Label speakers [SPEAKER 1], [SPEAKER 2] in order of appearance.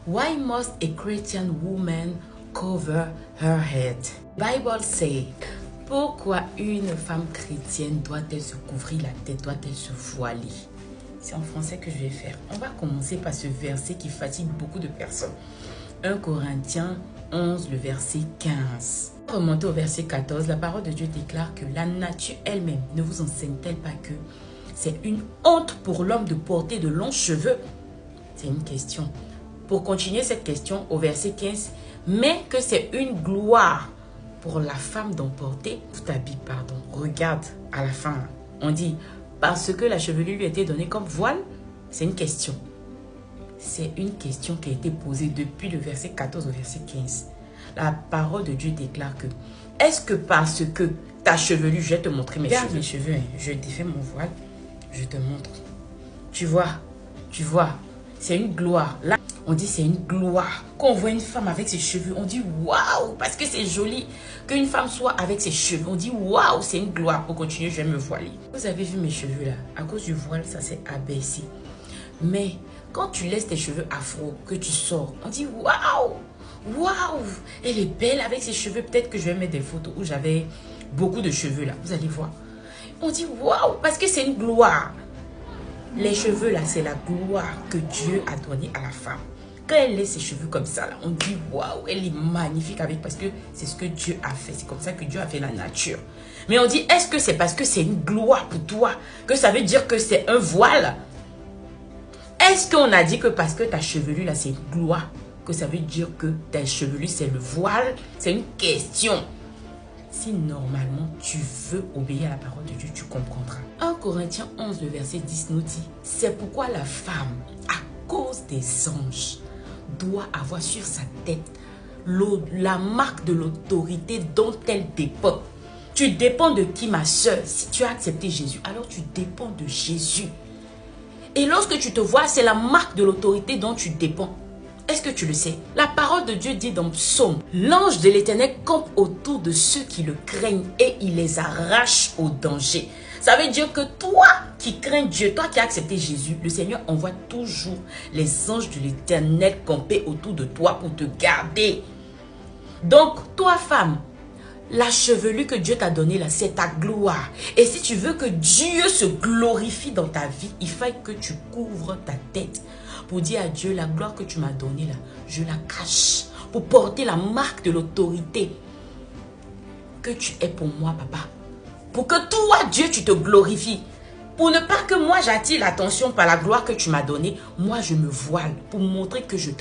[SPEAKER 1] Why must a Christian woman cover her head? Bible say, pourquoi une femme chrétienne doit-elle se couvrir la tête, doit-elle se voiler? C'est en français que je vais faire. On va commencer par ce verset qui fatigue beaucoup de personnes. 1 Corinthiens 11, le verset 15. Remontez au verset 14, la parole de Dieu déclare que la nature elle-même ne vous enseigne-t-elle pas que c'est une honte pour l'homme de porter de longs cheveux? C'est une question. Pour continuer cette question, au verset 15, mais que c'est une gloire pour la femme d'en porter tout habit, pardon. Regarde à la fin, on dit parce que la chevelure lui a été donnée comme voile. C'est une question. C'est une question qui a été posée depuis le verset 14 au verset 15. La parole de Dieu déclare que est-ce que parce que ta chevelure, je vais te montrer mes cheveux. Mes cheveux, je défais mon voile, je te montre. Tu vois, c'est une gloire. Là, on dit c'est une gloire. Quand on voit une femme avec ses cheveux, on dit waouh, parce que c'est joli. Qu'une femme soit avec ses cheveux, on dit waouh, c'est une gloire. Pour continuer, je vais me voiler. Vous avez vu mes cheveux là, à cause du voile, ça s'est abaissé. Mais quand tu laisses tes cheveux afro, que tu sors, on dit waouh, waouh, elle est belle avec ses cheveux. Peut-être que je vais mettre des photos où j'avais beaucoup de cheveux là, vous allez voir. On dit waouh, parce que c'est une gloire. Les cheveux là, c'est la gloire que Dieu a donnée à la femme. Quand elle laisse ses cheveux comme ça là, on dit waouh, elle est magnifique avec, parce que c'est ce que Dieu a fait. C'est comme ça que Dieu a fait la nature. Mais on dit, est-ce que c'est parce que c'est une gloire pour toi que ça veut dire que c'est un voile? Est-ce qu'on a dit que parce que ta chevelure là c'est une gloire, que ça veut dire que ta chevelure c'est le voile? C'est une question. Si normalement tu veux obéir à la parole de Dieu, tu comprendras. 1 Corinthiens 11, le verset 10 nous dit, c'est pourquoi la femme, à cause des anges, doit avoir sur sa tête la marque de l'autorité dont elle dépend. Tu dépends de qui, ma soeur? Si tu as accepté Jésus, alors tu dépends de Jésus. Et lorsque tu te vois, c'est la marque de l'autorité dont tu dépends. Est-ce que tu le sais? La parole de Dieu dit dans Psaume, l'ange de l'Éternel campe autour de ceux qui le craignent et il les arrache au danger. Ça veut dire que toi qui crains Dieu, toi qui as accepté Jésus, le Seigneur envoie toujours les anges de l'Éternel camper autour de toi pour te garder. Donc, toi femme, la chevelure que Dieu t'a donnée là, c'est ta gloire. Et si tu veux que Dieu se glorifie dans ta vie, il faut que tu couvres ta tête pour dire à Dieu, la gloire que tu m'as donnée là, je la cache. Pour porter la marque de l'autorité que tu es pour moi, papa. Pour que toi, Dieu, tu te glorifies. Pour ne pas que moi, j'attire l'attention par la gloire que tu m'as donnée, moi, je me voile pour montrer que je t'appartiens.